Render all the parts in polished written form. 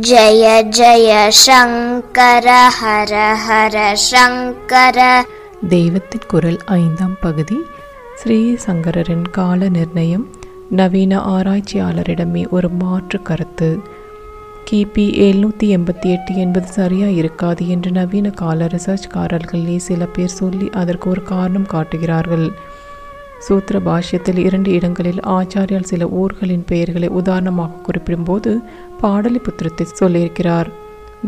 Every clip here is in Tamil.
ஜய ஜய சங்கர ஹர ஹர சங்கர. தெய்வத்தின் குரல் 5ஆம் பகுதி. ஸ்ரீ சங்கரரின் கால நிர்ணயம். நவீன ஆராய்ச்சியாளரிடமே ஒரு மாற்று கருத்து. கிபி 788 என்பது சரியா இருக்காது என்று நவீன கால ரிசர்ச்காரர்களே சில பேர் சொல்லி அதற்கு ஒரு காரணம் காட்டுகிறார்கள். சூத்திர பாஷ்யத்தில் 2 இடங்களில் ஆச்சாரியால் சில ஊர்களின் பெயர்களை உதாரணமாக குறிப்பிடும்போது பாடலிபுத்திரத்தை சொல்லியிருக்கிறார்.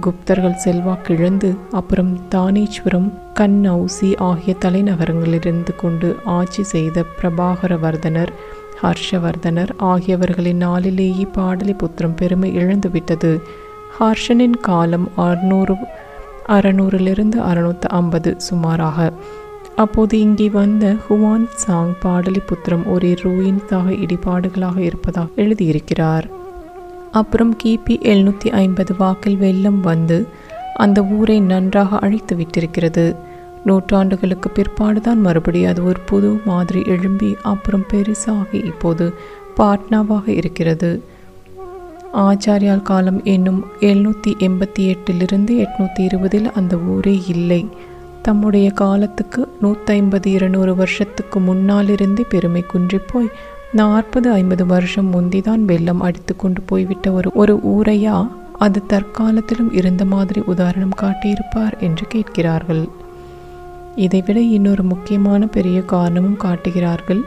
குப்தர்கள் செல்வாக்கிழந்து அப்புறம் தானேஸ்வரம், கன்னௌசி ஆகிய தலைநகரங்களிலிருந்து கொண்டு ஆட்சி செய்த பிரபாகரவர்தனர், ஹர்ஷவர்தனர் ஆகியவர்களின் நாளிலேயே பாடலிபுத்திரம் பெருமை இழந்துவிட்டது. ஹர்ஷனின் காலம் 600 650 சுமாராக. அப்போது இங்கே வந்த ஹுவான் சாங் பாடலிபுத்திரம் ஒரு ரூயின்ஸாக இடிபாடுகளாக இருப்பதாக எழுதியிருக்கிறார். அப்புறம் கிபி 750 வாக்கில் வெள்ளம் வந்து அந்த ஊரை நன்றாக அழித்து விட்டிருக்கிறது. நூற்றாண்டுகளுக்கு பிற்பாடுதான் மறுபடி அது ஒரு புது மாதிரி எழும்பி அப்புறம் பெருசாகி இப்போது பாட்னாவாக இருக்கிறது. ஆச்சாரியால் காலம் என்னும் 788 820 அந்த ஊரே இல்லை. தம்முடைய காலத்துக்கு 150-200 வருஷத்துக்கு முன்னாலிருந்தே பெருமை குன்றிப்போய் 40-50 வருஷம் முந்திதான் வெள்ளம் அடித்து கொண்டு போய்விட்ட ஒரு ஊரையா அது தற்காலத்திலும் இருந்த மாதிரி உதாரணம் காட்டியிருப்பார் என்று கேட்கிறார்கள். இதைவிட இன்னொரு முக்கியமான பெரிய காரணமும் காட்டுகிறார்கள்.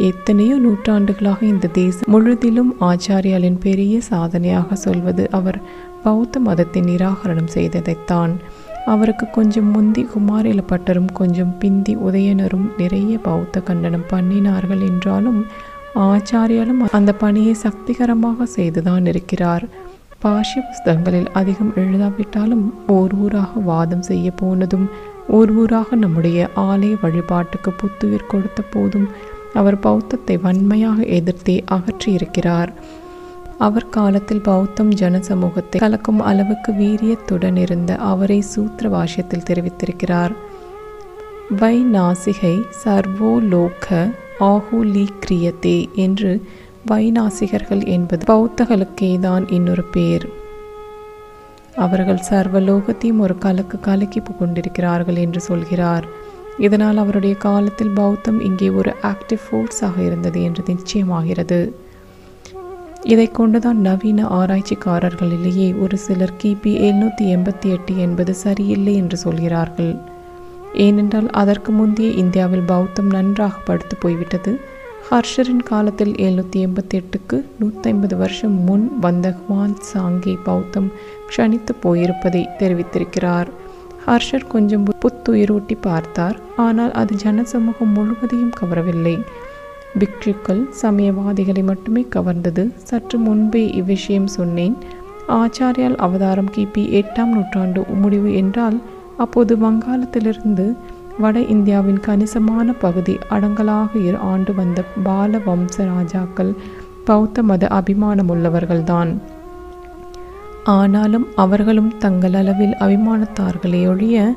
எத்தனையோ நூற்றாண்டுகளாக இந்த தேசம் முழுதிலும் ஆச்சாரியாலின் பெரிய சாதனையாக சொல்வது அவர் பௌத்த மதத்தை நிராகரணம் செய்ததைத்தான். அவருக்கு கொஞ்சம் முந்தி குமாரில பட்டரும் கொஞ்சம் பிந்தி உதயனரும் நிறைய பௌத்த கண்டனம் பண்ணினார்கள் என்றாலும் ஆச்சாரியாலும் அந்த பணியை சக்திகரமாக செய்துதான் இருக்கிறார். பாஷ்ய புஸ்தகங்களில் அதிகம் எழுதாவிட்டாலும் ஓர் ஊராக வாதம் செய்ய போனதும் ஓர் ஊராக நம்முடைய ஆலய வழிபாட்டுக்கு புத்துயிர் கொடுத்த போதும் அவர் பௌத்தத்தை வன்மையாக எதிர்த்தே அகற்றியிருக்கிறார். அவர் காலத்தில் பௌத்தம் ஜன சமூகத்தை கலக்கும் அளவுக்கு வீரியத்துடன் இருந்த அவரை சூத்திர பாஷ்யத்தில் தெரிவித்திருக்கிறார். வைநாசிகை சர்வோலோக ஆஹுலீக்ரியதே என்று வைநாசிகர்கள் என்பது பௌத்தர்களுக்கேதான் இன்னொரு பேர். அவர்கள் சர்வலோகத்தையும் ஒரு கலக்கி கொண்டிருக்கிறார்கள் என்று சொல்கிறார். இதனால் அவருடைய காலத்தில் பௌத்தம் இங்கே ஒரு ஆக்டிவ் ஃபோர்ஸாக இருந்தது என்று நிச்சயமாகிறது. இதை கொண்டுதான் நவீன ஆராய்ச்சிக்காரர்களிலேயே ஒரு சிலர் கிபி 788 என்பது சரியில்லை என்று சொல்கிறார்கள். ஏனென்றால் அதற்கு முந்தைய இந்தியாவில் பௌத்தம் நன்றாக படுத்து போய்விட்டது. ஹர்ஷரின் காலத்தில் 788க்கு 150 வருஷம் முன் வந்த ஹுவான் சாங்கே பௌத்தம் க்ஷணித்து போயிருப்பதை தெரிவித்திருக்கிறார். ஹர்ஷர் கொஞ்சம் புத்துயிரூட்டி பார்த்தார். ஆனால் அது ஜனசமூகம் முழுவதையும் கவரவில்லை. பிக்ஷுக்கள் சமயவாதிகளை மட்டுமே கவர்ந்தது. சற்று முன்பே இவ்விஷயம் சொன்னேன். ஆச்சாரியால் அவதாரம் கிபி 8ஆம் நூற்றாண்டு முடிவு என்றால் அப்போது வங்காளத்திலிருந்து வட இந்தியாவின் கணிசமான பகுதி அடங்கலாக ஆண்டு வந்த பால வம்ச ராஜாக்கள் பௌத்த மத அபிமானமுள்ளவர்கள்தான். ஆனாலும் அவர்களும் தங்கள் அளவில் அபிமானத்தார்களே ஒழிய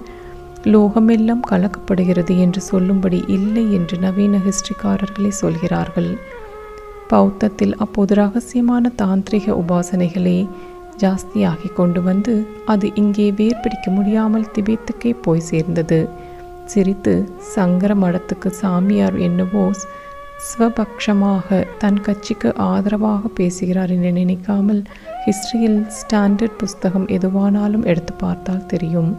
லோகமெல்லாம் கலக்கப்படுகிறது என்று சொல்லும்படி இல்லை என்று நவீன ஹிஸ்டரிக்காரர்களே சொல்கிறார்கள். பௌத்தத்தில் அப்போது ரகசியமான தாந்திரிக உபாசனைகளே ஜாஸ்தியாகி கொண்டு வந்து அது இங்கே வேர் பிடிக்க முடியாமல் திபெத்துக்கே போய் சேர்ந்தது. சிரித்து சங்கர மடத்துக்கு சாமியார் என்னவோ ஸ்வபக்ஷமாக தன் கட்சிக்கு ஆதரவாக பேசுகிறார் என்று நினைக்காமல் ஹிஸ்டரியில் ஸ்டாண்டர்ட் புஸ்தகம் எதுவானாலும் எடுத்து பார்த்தால் தெரியும்.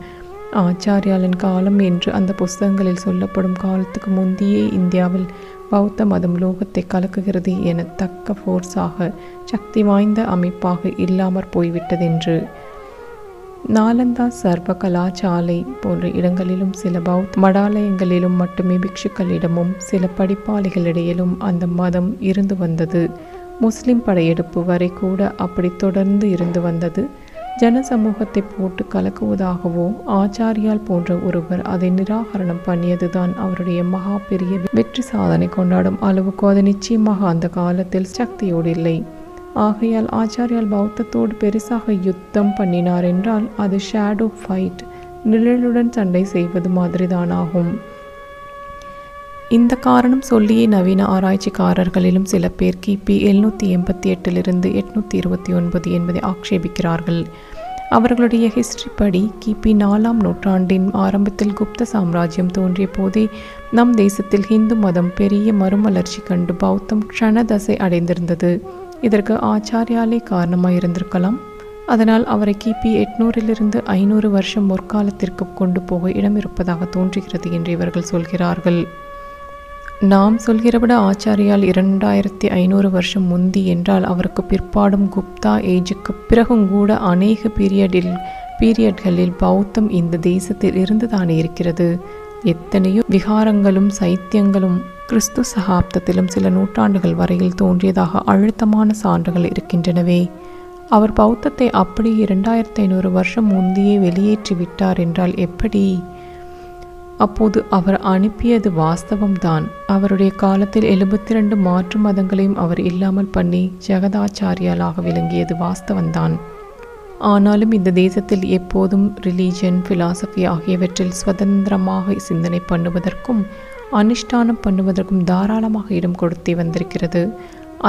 ஆச்சாரியாலின் காலம் என்று அந்த புஸ்தகங்களில் சொல்லப்படும் காலத்துக்கு முந்தையே இந்தியாவில் பௌத்த மதம் லோகத்தை கலக்குகிறது என தக்க ஃபோர்ஸாக சக்தி வாய்ந்த அமைப்பாக இல்லாமற் போய்விட்டதென்று. நாலந்தா சர்வ கலாசாலை போன்ற இடங்களிலும் சில பௌத்த மடாலயங்களிலும் மட்டுமே பிக்ஷுக்களிடமும் சில படிப்பாளிகளிடையிலும் அந்த மதம் இருந்து வந்தது. முஸ்லிம் படையெடுப்பு வரை கூட அப்படி தொடர்ந்து இருந்து வந்தது. ஜன சமூகத்தை போட்டு கலக்குவதாகவோ ஆச்சாரியால் போன்ற ஒருவர் அதை நிராகரணம் பண்ணியதுதான் அவருடைய மகா பெரிய வெற்றி சாதனை கொண்டாடும் அளவுக்கு அது நிச்சயமாக அந்த காலத்தில் சக்தியோடு இல்லை. ஆகையால் ஆச்சாரியால் பௌத்தத்தோடு பெருசாக யுத்தம் பண்ணினார் என்றால் அது ஷேடோ ஃபைட், நிழலுடன் சண்டை செய்வது மாதிரிதான் ஆகும். இந்த காரணம் சொல்லியே நவீன ஆராய்ச்சிக்காரர்களிலும் சில பேர் கிபி 788 829 என்பதை ஆக்ஷேபிக்கிறார்கள். அவர்களுடைய ஹிஸ்டரி படி கிபி 4ஆம் நூற்றாண்டின் ஆரம்பத்தில் குப்த சாம்ராஜ்யம் தோன்றிய போதே நம் தேசத்தில் ஹிந்து மதம் பெரிய மறுமலர்ச்சி கண்டு பௌத்தம் க்ஷணதசை அடைந்திருந்தது. இதற்கு ஆச்சாரியாலே காரணமாயிருந்திருக்கலாம். அதனால் அவரை கிபி 800 500 வருஷம் முற்காலத்திற்கு கொண்டு போக இடமிருப்பதாக தோன்றுகிறது என்று இவர்கள் சொல்கிறார்கள். நாம் சொல்கிறபடி ஆச்சாரியால் 2500 வருஷம் முந்தி என்றால் அவருக்கு பிற்பாடும் குப்தா ஏஜுக்கு பிறகும் கூட அநேக பீரியட்களில் பௌத்தம் இந்த தேசத்தில் இருந்துதானே இருக்கிறது. எத்தனையோ விகாரங்களும் சைத்தியங்களும் கிறிஸ்து சகாப்தத்திலும் சில நூற்றாண்டுகள் வரையில் தோன்றியதாக அழுத்தமான சான்றுகள் இருக்கின்றனவே. அவர் பௌத்தத்தை அப்படி 2500 வருஷம் முந்தியே வெளியேற்றி விட்டார் என்றால் எப்படி? அப்போது அவர் அனுப்பியது வாஸ்தவம்தான். அவருடைய காலத்தில் 72 மாற்று மதங்களையும் அவர் இல்லாமல் பண்ணி ஜெகதாச்சாரியாலாக விளங்கியது வாஸ்தவம்தான். ஆனாலும் இந்த தேசத்தில் எப்போதும் ரிலீஜன், பிலாசபி ஆகியவற்றில் சுதந்திரமாக சிந்தனை பண்ணுவதற்கும் அனுஷ்டானம் பண்ணுவதற்கும் தாராளமாக இடம் கொடுத்தே வந்திருக்கிறது.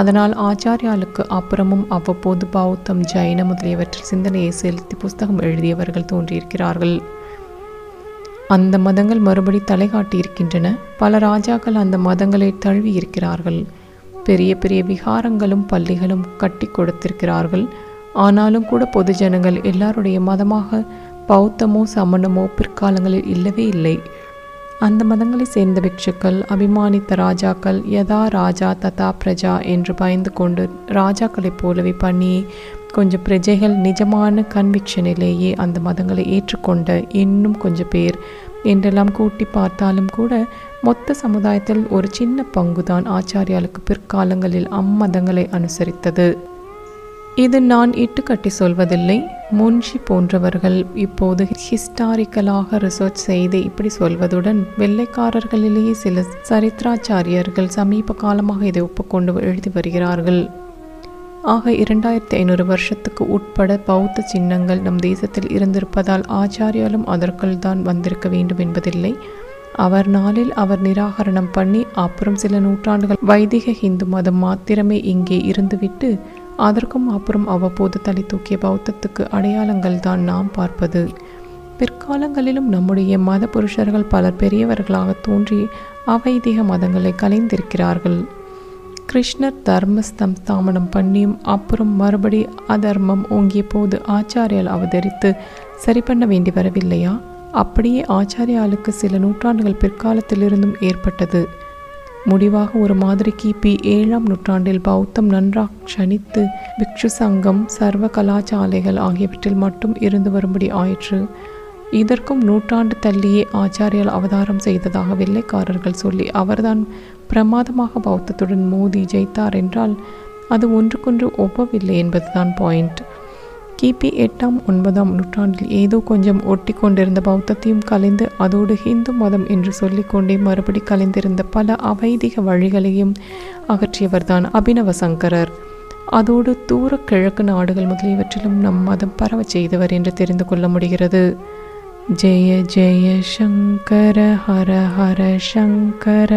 அதனால் ஆச்சாரியாலுக்கு அப்புறமும் அவ்வப்போது பௌத்தம், ஜைன முதலியவற்றில் சிந்தனையை செலுத்தி புஸ்தகம் எழுதியவர்கள் தோன்றியிருக்கிறார்கள். அந்த மதங்கள் மறுபடி தலை காட்டியிருக்கின்றன. பல ராஜாக்கள் அந்த மதங்களை தழுவி இருக்கிறார்கள். பெரிய பெரிய விகாரங்களும் பள்ளிகளும் கட்டி கொடுத்திருக்கிறார்கள். ஆனாலும் கூட பொது ஜனங்கள் எல்லாருடைய மதமாக பௌத்தமோ சமணமோ பிற்காலங்களில் இல்லவே இல்லை. அந்த மதங்களை சேர்ந்த பிக்ஷுக்கள் அபிமானித்த ராஜாக்கள் யதா ராஜா ததா பிரஜா என்று பயந்து கொண்டு ராஜாக்களைப் போலவே பண்ணி கொஞ்சம் பிரஜைகள் நிஜமான கன்விக்ஷனிலேயே அந்த மதங்களை ஏற்றுக்கொண்ட இன்னும் கொஞ்சம் பேர் என்றெல்லாம் கூட்டி பார்த்தாலும் கூட மொத்த சமுதாயத்தில் ஒரு சின்ன பங்குதான் ஆச்சாரியாலுக்கு பிற்காலங்களில் அம்மதங்களை அனுசரித்தது. இது நான் இட்டுக்கட்டி சொல்வதில்லை. முன்ஷி போன்றவர்கள் இப்போது ஹிஸ்டாரிக்கலாக ரிசர்ச் செய்து இப்படி சொல்வதுடன் வெள்ளைக்காரர்களிலேயே சில சரித்திராச்சாரியர்கள் சமீப காலமாக இதை ஒப்புக்கொண்டு எழுதி வருகிறார்கள். ஆக 2500 வருஷத்துக்கு உட்பட பௌத்த சின்னங்கள் நம் தேசத்தில் இருந்திருப்பதால் ஆச்சாரியாலும் அதற்குள் தான் வந்திருக்க வேண்டும் என்பதில்லை. அவர் நாளில் அவர் நிராகரணம் பண்ணி அப்புறம் சில நூற்றாண்டுகள் வைதிக ஹிந்து மதம் மாத்திரமே இங்கே இருந்துவிட்டு அதற்கும் அப்புறம் அவ்வப்போது தலை தூக்கிய பௌத்தத்துக்கு அடையாளங்கள் தான் நாம் பார்ப்பது. பிற்காலங்களிலும் நம்முடைய மத புருஷர்கள் பலர் பெரியவர்களாக தோன்றி அவைதிக மதங்களை கலைந்திருக்கிறார்கள். கிருஷ்ணர் தர்ம ஸ்தாபனம் பண்ணியும் அப்புறம் மறுபடி அதர்மம் ஓங்கிய போது ஆச்சாரியால் அவதரித்து சரி பண்ண வேண்டி வரவில்லையா? அப்படியே ஆச்சாரியாலுக்கு சில நூற்றாண்டுகள் பிற்காலத்திலிருந்தும் ஏற்பட்டது. முடிவாக ஒரு மாதிரி கிபி 7ஆம் நூற்றாண்டில் பௌத்தம் நன்றாக க்ஷணித்து பிக்ஷு சங்கம், சர்வ கலாசாலைகள் ஆகியவற்றில் மட்டும் இருந்து வரும்படி ஆயிற்று. இதற்கும் நூற்றாண்டு தள்ளியே ஆச்சாரியால் அவதாரம் செய்ததாக வெள்ளைக்காரர்கள் சொல்லி அவர்தான் பிரமாதமாக பௌத்தத்துடன் மோதி ஜெயித்தார் என்றால் அது ஒன்றுக்கொன்று ஒப்பவில்லை என்பதுதான் பாயிண்ட். கிபி 8ஆம் 9ஆம் நூற்றாண்டில் ஏதோ கொஞ்சம் ஒட்டி கொண்டிருந்த பௌத்தத்தையும் கலைந்து அதோடு ஹிந்து மதம் என்று சொல்லிக்கொண்டே மறுபடி கலைந்திருந்த பல அவைதிக வழிகளையும் அகற்றியவர்தான் அபினவ சங்கரர். அதோடு தூர கிழக்கு நாடுகள் முதலியவற்றிலும் நம் மதம் பரவ செய்தவர் என்று தெரிந்து கொள்ள முடிகிறது. ஜெய ஜெய சங்கர ஹர ஹர சங்கர.